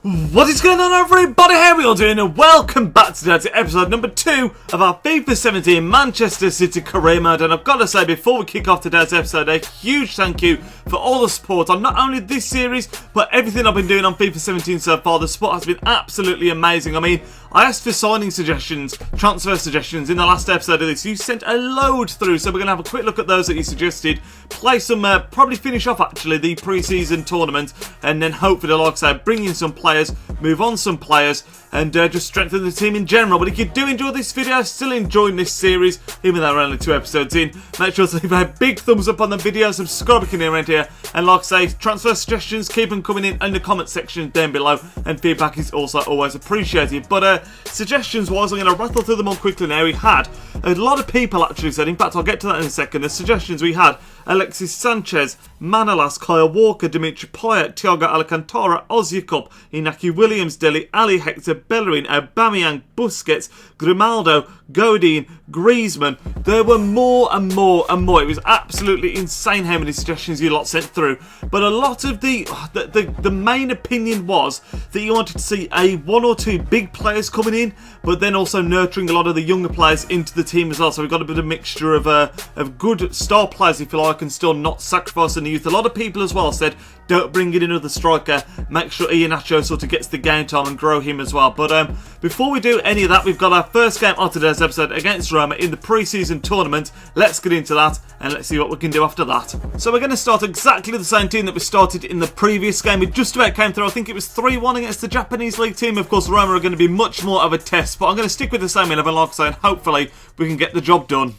What is going on, everybody? How are we all doing? And welcome back today to episode number 2 of our FIFA 17 Manchester City career mode. And I've got to say, before we kick off today's episode, a huge thank you for all the support on not only this series, but everything I've been doing on FIFA 17 so far. The support has been absolutely amazing. I mean, I asked for signing suggestions, transfer suggestions in the last episode of this. You sent a load through, so we're going to have a quick look at those that you suggested. Play some, probably finish off actually the pre-season tournament, and then hopefully, like I said, bring in some players, move on some players, and just strengthen the team in general. But if you do enjoy this video, still enjoying this series, even though we're only 2 episodes in, make sure to leave a big thumbs up on the video, subscribe if you can around here, and like I say, transfer suggestions, keep them coming in the comment section down below, and feedback is also always appreciated. But suggestions wise, I'm going to rattle through them all quickly now. We had a lot of people actually said, in fact I'll get to that in a second, the suggestions we had: Alexis Sanchez, Manolas, Kyle Walker, Dimitri Payet, Thiago Alcantara, Ozyakup, Inaki Williams, Dele Alli, Hector Bellerin, Aubameyang, Busquets, Grimaldo, Godin, Griezmann. There were more and more and more. It was absolutely insane how many suggestions you lot sent through. But a lot of the main opinion was that you wanted to see one or two big players coming in, but then also nurturing a lot of the younger players into the team as well. So we've got a bit of mixture of good star players, if you like, and still not sacrificing the youth. A lot of people as well said, don't bring in another striker, make sure Iheanacho sort of gets the game time and grow him as well. But before we do any of that, we've got our first game on today's episode against Roma in the pre-season tournament. Let's get into that and let's see what we can do after that. So we're going to start exactly the same team that we started in the previous game. We just about came through. I think it was 3-1 against the Japanese league team. Of course, Roma are going to be much more of a test, but I'm going to stick with the same 11, like I say, and hopefully we can get the job done.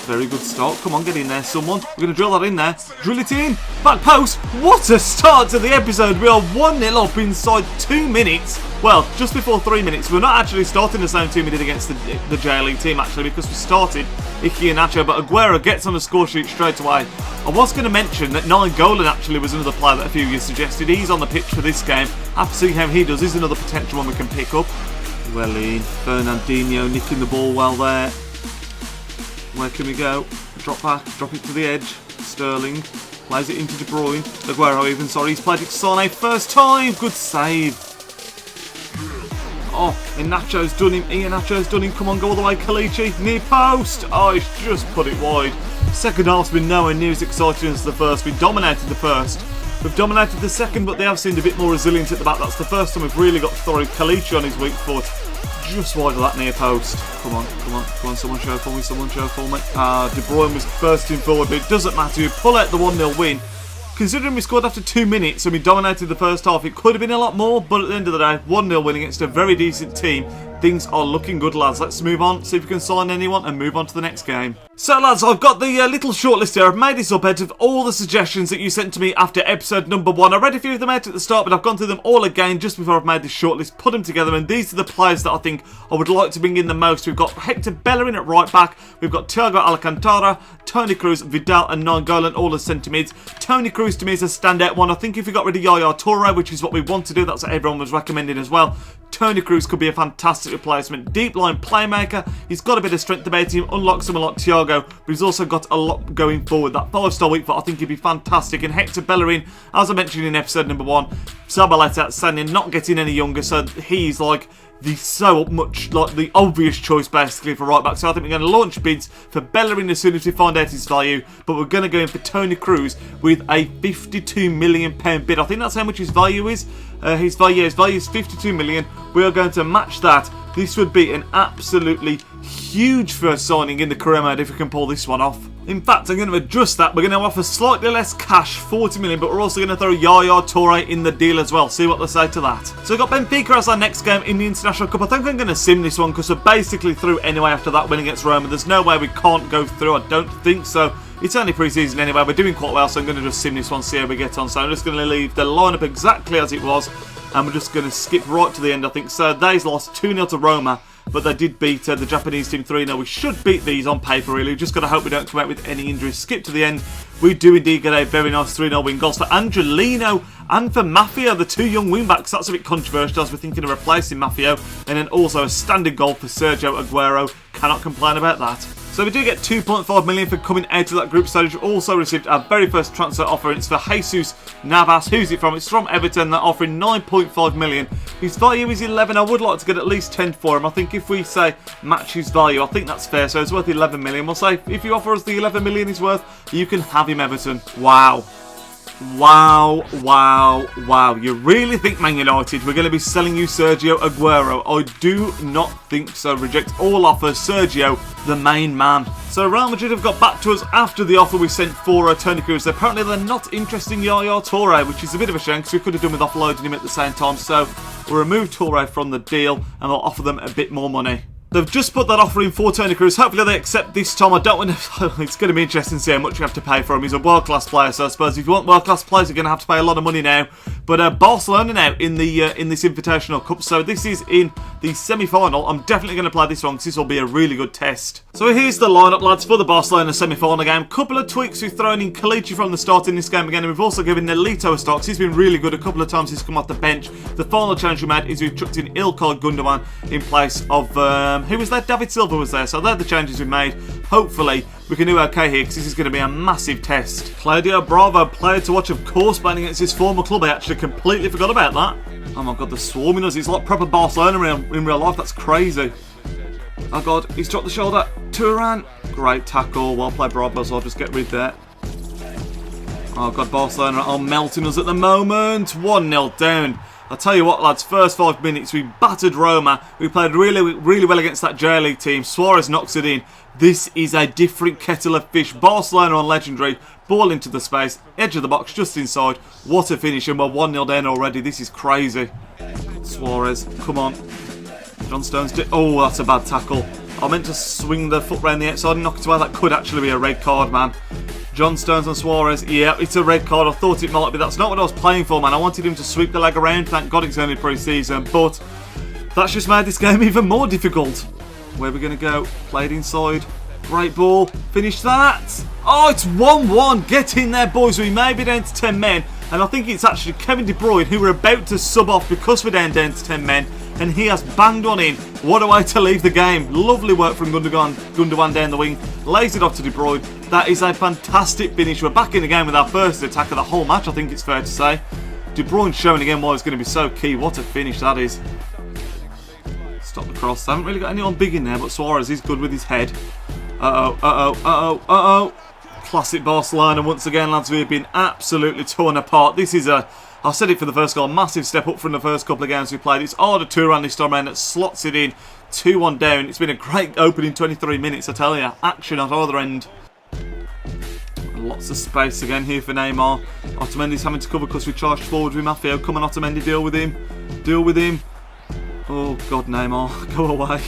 Very good start. Come on, get in there, someone. We're going to drill that in there. Drill it in. Back post. What a start to the episode. We are 1-0 up inside 2 minutes. Well, just before 3 minutes. We're not actually starting the same team we did against the J League team, actually, because we started Iheanacho, but Aguero gets on the score sheet straight away. I was going to mention that Nainggolan actually was another player that a few of you suggested. He's on the pitch for this game. Have to see how he does. He's another potential one we can pick up. Well in. Fernandinho nicking the ball well there. Where can we go? Drop back, drop it to the edge. Sterling plays it into De Bruyne. Aguero even, sorry, he's played it to Sane first time. Good save. Oh, Iheanacho's done him. Come on, go all the way, Kalichi. Near post. Oh, he's just put it wide. Second half's been nowhere near as exciting as the first. We dominated the first. We've dominated the second, but they have seemed a bit more resilient at the back. That's the first time we've really got to throw Kalichi on his weak foot. Just wide of that near post. Come on, someone show for me, De Bruyne was bursting forward, but it doesn't matter. We pull out the 1-0 win. Considering we scored after 2 minutes and we dominated the first half, it could have been a lot more, but at the end of the day, 1-0 win against a very decent team. Things are looking good, lads. Let's move on, see if we can sign anyone and move on to the next game. So, lads, I've got the little shortlist here. I've made this up out of all the suggestions that you sent to me after episode number 1. I read a few of them out at the start, but I've gone through them all again just before I've made this shortlist, put them together, and these are the players that I think I would like to bring in the most. We've got Hector Bellerin at right back. We've got Thiago Alcantara, Toni Kroos, Vidal and Nainggolan all as centre mids. Toni Kroos to me is a standout one. I think if we got rid of Yaya Toure, which is what we want to do, that's what everyone was recommending as well, Toni Kroos could be a fantastic replacement. Deep line playmaker. He's got a bit of strength about him, unlike someone like Thiago, but he's also got a lot going forward. That 5-star weak foot, I think he'd be fantastic. And Hector Bellerin, as I mentioned in episode number 1, Zabaleta outstanding, not getting any younger, so he's like the obvious choice basically for right back. So I think we're going to launch bids for Bellerin as soon as we find out his value, but we're going to go in for Toni Kroos with a £52 million bid. I think that's how much his value is. His value is £52 million. We are going to match that. This would be an absolutely huge first signing in the career mode if we can pull this one off. In fact, I'm going to adjust that. We're going to offer slightly less cash, 40 million, but we're also going to throw Yaya Toure in the deal as well. See what they say to that. So we've got Benfica as our next game in the International Cup. I think I'm going to sim this one because we're basically through anyway after that win against Roma. There's no way we can't go through. I don't think so. It's only pre-season anyway. We're doing quite well, so I'm going to just sim this one, see how we get on. So I'm just going to leave the lineup exactly as it was, and we're just going to skip right to the end, I think. So they's lost 2-0 to Roma, but they did beat the Japanese team 3-0. We should beat these on paper, really. We've just got to hope we don't come out with any injuries. Skip to the end. We do indeed get a very nice 3-0 win. Goals for Angelino and for Mafia, the two young wing-backs. That's a bit controversial as we're thinking of replacing Mafia. And then also a standard goal for Sergio Aguero. Cannot complain about that. So we do get 2.5 million for coming out of that group stage. We've also received our very first transfer offer, and it's for Jesus Navas. Who's it from? It's from Everton. They're offering 9.5 million. His value is 11. I would like to get at least 10 for him. I think if we say match his value, I think that's fair. So it's worth 11 million. We'll say if you offer us the 11 million he's worth, you can have him, Everton. Wow. Wow, wow, wow. You really think, Man United, we're going to be selling you Sergio Aguero? I do not think so. Reject all offers. Sergio, the main man. So Real Madrid have got back to us after the offer we sent for Toni Kroos. Apparently they're not interested in Yaya Toure, which is a bit of a shame because we could have done with offloading him at the same time. So we'll remove Toure from the deal and we'll offer them a bit more money. They've just put that offer in for Toni Kroos. Hopefully they accept this time. I don't want to... It's going to be interesting to see how much you have to pay for him. He's a world-class player, so I suppose if you want world-class players, you're going to have to pay a lot of money now. But Barcelona now in this Invitational Cup. So this is in the semi-final. I'm definitely going to play this one because this will be a really good test. So here's the lineup, lads, for the Barcelona semi-final game. Couple of tweaks. We've thrown in Kalichi from the start in this game again. And we've also given Nelito a start because he's been really good. A couple of times he's come off the bench. The final change we made is we've chucked in Ilkay Gundogan in place of... who was that? David Silva was there, so they're the changes we made. Hopefully, we can do okay here, because this is going to be a massive test. Claudio Bravo, player to watch, of course, playing against his former club. I actually completely forgot about that. Oh my god, they're swarming us. It's like proper Barcelona in real life. That's crazy. Oh god, he's dropped the shoulder. Turan. Great tackle. Well played, Bravo, so I'll just get rid there. Oh god, Barcelona are melting us at the moment. 1-0 down. I'll tell you what, lads, first 5 minutes, we battered Roma. We played really, really well against that J League team. Suarez knocks it in. This is a different kettle of fish. Barcelona on legendary. Ball into the space. Edge of the box, just inside. What a finish, and we're 1-0 down already. This is crazy. Suarez, come on. John Stones did... Oh, that's a bad tackle. I meant to swing the foot round the outside and knock it away. That could actually be a red card, man. John Stones and Suarez, yeah, it's a red card. I thought it might be. That's not what I was playing for, man. I wanted him to sweep the leg around. Thank God it's only pre-season. But that's just made this game even more difficult. Where are we going to go? Played inside. Great ball. Finish that. Oh, it's 1-1. Get in there, boys. We may be down to 10 men. And I think it's actually Kevin De Bruyne who we're about to sub off because we're down to 10 men. And he has banged on in. What a way to leave the game. Lovely work from Gundogan down the wing. Lays it off to De Bruyne. That is a fantastic finish. We're back in the game with our first attack of the whole match, I think it's fair to say. De Bruyne showing again why it's going to be so key. What a finish that is. Stop the cross. I haven't really got anyone big in there, but Suarez is good with his head. Uh-oh, uh-oh, uh-oh, uh-oh. Classic Barcelona once again, lads. We have been absolutely torn apart. This is a... I said it for the first goal, massive step up from the first couple of games we played. It's Arda Turan this time around that slots it in, 2-1 down. It's been a great opening 23 minutes, I tell you. Action at either end. Lots of space again here for Neymar. Otamendi's having to cover because we charged forward with Maffeo. Come on, Otamendi, deal with him. Deal with him. Oh, God, Neymar, go away.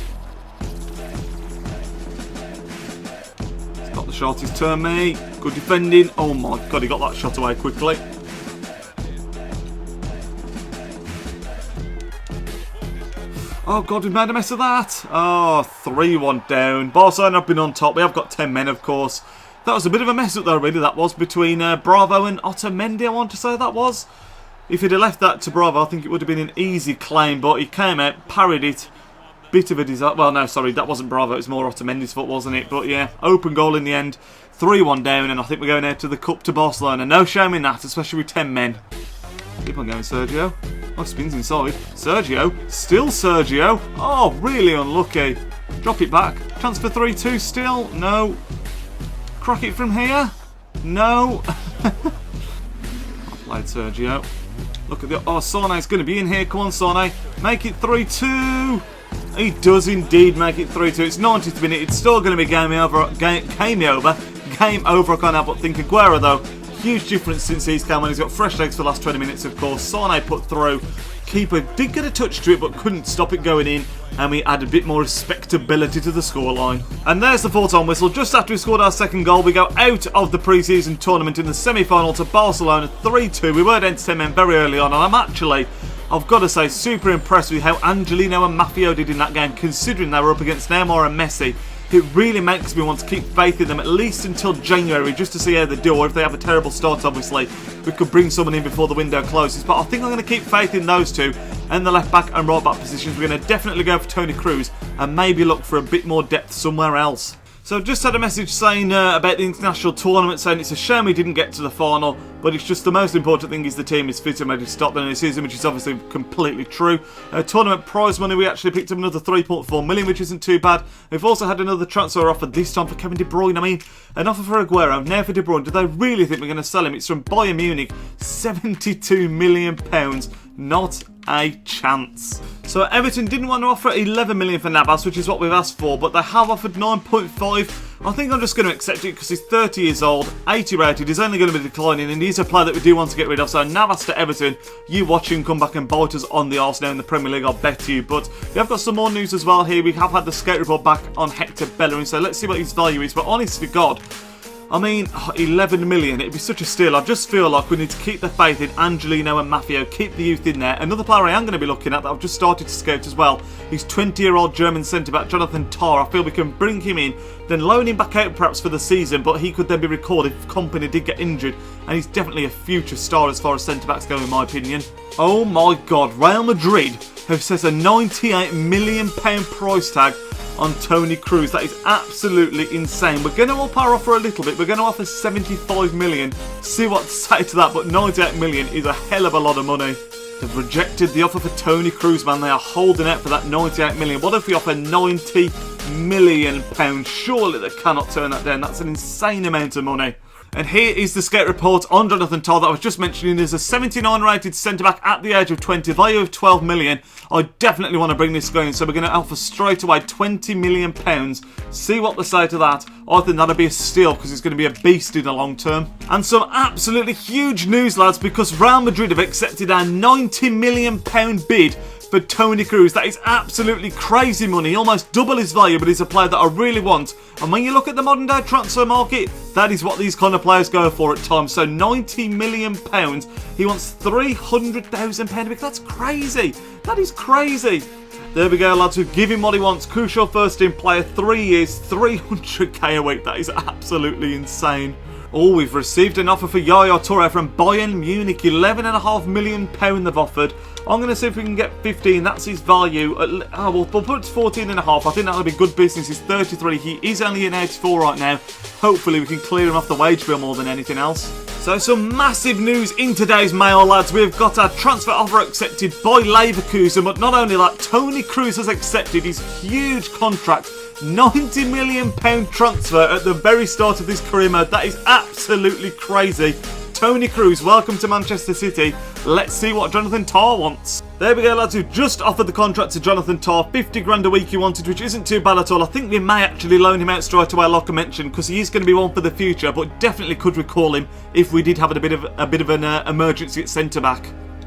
He's got the shot, he's turned me. Good defending. Oh, my God, he got that shot away quickly. Oh, God, we've made a mess of that. Oh, 3-1 down. Barcelona have been on top. We have got 10 men, of course. That was a bit of a mess up there, really, that was, between Bravo and Otamendi, I want to say that was. If he'd have left that to Bravo, I think it would have been an easy claim, but he came out, parried it. Bit of a disaster. Well, no, sorry, that wasn't Bravo, it was more Otamendi's fault, wasn't it? But yeah, open goal in the end. 3-1 down, and I think we're going out to the Cup to Barcelona. No shame in that, especially with 10 men. Keep on going, Sergio. Oh, spins inside. Sergio. Still Sergio. Oh, really unlucky. Drop it back. Chance for 3-2 still. No. Crack it from here. No. I played Sergio. Look at the... Oh, Sane's going to be in here. Come on, Sane. Make it 3-2. He does indeed make it 3-2. It's 90th minute. It's still going to be game over. Game over. I can't help but think. Aguero, though. Huge difference since he's come on. He's got fresh legs for the last 20 minutes, of course. Sane put through. Keeper did get a touch to it, but couldn't stop it going in. And we add a bit more respectability to the scoreline. And there's the full-time whistle. Just after we scored our second goal, we go out of the pre-season tournament in the semi-final to Barcelona 3-2. We were down to 10 men very early on, and I'm actually, I've got to say, super impressed with how Angelino and Maffeo did in that game, considering they were up against Neymar and Messi. It really makes me want to keep faith in them at least until January, just to see how they do, or if they have a terrible start, obviously. We could bring someone in before the window closes, but I think I'm going to keep faith in those two, and the left back and right back positions. We're going to definitely go for Toni Kroos, and maybe look for a bit more depth somewhere else. So just had a message saying about the international tournament, saying it's a shame we didn't get to the final, but it's just the most important thing is the team is fit and ready to start the new season, which is obviously completely true. Tournament prize money, we actually picked up another 3.4 million, which isn't too bad. We've also had another transfer offer, this time for Kevin De Bruyne. I mean, an offer for Aguero, now for De Bruyne. Do they really think we're going to sell him? It's from Bayern Munich, £72 million. Not a chance. So Everton didn't want to offer 11 million for Navas, which is what we've asked for, but they have offered 9.5. I think I'm just going to accept it because he's 30 years old, 80 rated, he's only going to be declining, and he's a player that we do want to get rid of. So Navas to Everton, you watch him come back and bite us on the arse now in the Premier League, I'll bet you. But we have got some more news as well here. We have had the scout report back on Hector Bellerin, so let's see what his value is. But honest to God, I mean, 11 million, it'd be such a steal. I just feel like we need to keep the faith in Angelino and Maffeo, keep the youth in there. Another player I am going to be looking at that I've just started to scout as well, he's 20-year-old German centre-back Jonathan Tah. I feel we can bring him in, then loan him back out perhaps for the season, but he could then be recalled if Kompany did get injured, and he's definitely a future star as far as centre-backs go in my opinion. Oh my God, Real Madrid have set a £98 million price tag on Toni Kroos. That is absolutely insane. We're going to up our offer a little bit. We're going to offer 75 million. See what to say to that, but 98 million is a hell of a lot of money. They've rejected the offer for Toni Kroos, man. They are holding out for that 98 million. What if we offer 90 million pounds? Surely they cannot turn that down. That's an insane amount of money. And here is the scout report on Jonathan Tah that I was just mentioning. There's a 79 rated centre-back at the age of 20, value of 12 million. I definitely want to bring this going, so we're going to offer straight away £20 million. See what they say to that. I think that'll be a steal because it's going to be a beast in the long term. And some absolutely huge news, lads, because Real Madrid have accepted our £90 million bid for Toni Kroos. That is absolutely crazy money, almost double his value, but he's a player that I really want. And when you look at the modern day transfer market, that is what these kind of players go for at times. So £90 million, he wants £300,000 because that's crazy. That is crazy. There we go, lads. We've given him what he wants. Crucial first team player, 3 years, 300k a week. That is absolutely insane. Oh, we've received an offer for Yaya Toure from Bayern Munich. £11.5 million they've offered. I'm going to see if we can get 15. That's his value. We'll put it to 14.5. I think that'll be good business. He's 33. He is only an 84 right now. Hopefully we can clear him off the wage bill more than anything else. So some massive news in today's mail, lads. We've got our transfer offer accepted by Leverkusen. But not only that, Toni Kroos has accepted his huge contract. £90 million transfer at the very start of this career mode. That is absolutely crazy. Toni Kroos, welcome to Manchester City. Let's see what Jonathan Tah wants. There we go, lads. We've just offered the contract to Jonathan Tah. 50 grand a week he wanted, which isn't too bad at all. I think we may actually loan him out straight away, like I mentioned, because he is going to be one for the future, but definitely could recall him if we did have a bit of an emergency at centre-back.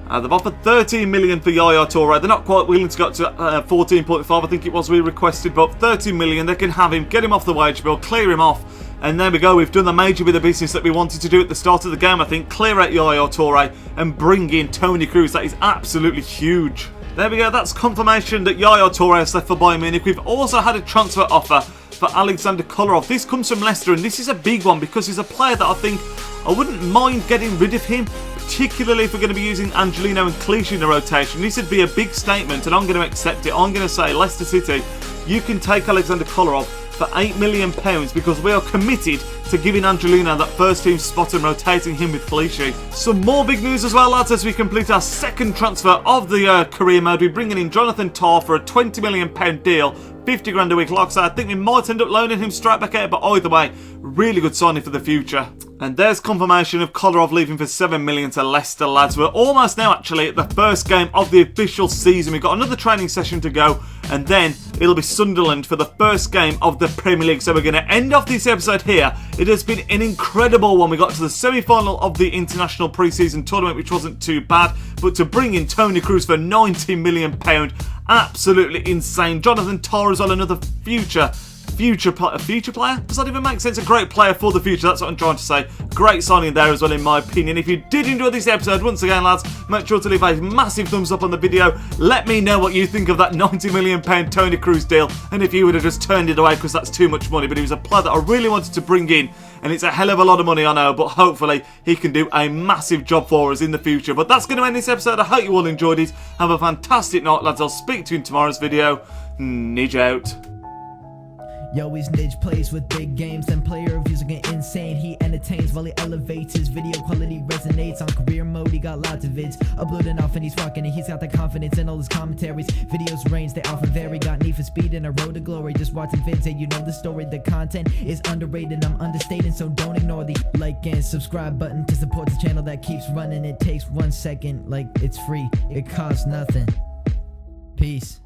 They've offered 13 million for Yaya Toure. They're not quite willing to go up to 14.5, I think it was we requested, but 13 million, they can have him, get him off the wage bill, clear him off. And there we go, we've done the major bit of business that we wanted to do at the start of the game, I think. Clear out Yaya Toure and bring in Toni Kroos. That is absolutely huge. There we go, that's confirmation that Yaya Toure has left for Bayern Munich. We've also had a transfer offer for Alexander Kolarov. This comes from Leicester, and this is a big one because he's a player that I think I wouldn't mind getting rid of him, particularly if we're going to be using Angelino and Clichy in the rotation. This would be a big statement, and I'm going to accept it. I'm going to say, Leicester City, you can take Alexander Kolarov for £8 million because we are committed to giving Angelino that first team spot and rotating him with Clichy. Some more big news as well, lads, as we complete our second transfer of the career mode. We're bringing in Jonathan Tah for a £20 million deal, 50 grand a week. Like I said, I think we might end up loaning him straight back out, but either way, really good signing for the future. And there's confirmation of Kolarov leaving for 7 million to Leicester, lads. We're almost now actually at the first game of the official season. We've got another training session to go, and then it'll be Sunderland for the first game of the Premier League. So we're going to end off this episode here. It has been an incredible one. We got to the semi-final of the international pre-season tournament, which wasn't too bad, but to bring in Toni Kroos for £90 million, absolutely insane. Jonathan Tah as well, another future player? Does that even make sense? A great player for the future, that's what I'm trying to say. Great signing there as well, in my opinion. If you did enjoy this episode, once again, lads, make sure to leave a massive thumbs up on the video. Let me know what you think of that £90 million Toni Kroos deal, and if you would have just turned it away because that's too much money. But he was a player that I really wanted to bring in, and it's a hell of a lot of money, I know, but hopefully he can do a massive job for us in the future. But that's going to end this episode. I hope you all enjoyed it. Have a fantastic night, lads. I'll speak to you in tomorrow's video. Nidge out. Yo, he's Nidge, plays with big games, then player reviews are getting insane. He entertains while he elevates, his video quality resonates. On career mode, he got lots of vids uploading off and he's rocking it. He's got the confidence in all his commentaries. Videos range, they often vary. Got need for speed and a road to glory. Just watching vids and you know the story. The content is underrated, I'm understating, so don't ignore the like and subscribe button to support the channel that keeps running. It takes 1 second, like it's free, it costs nothing. Peace.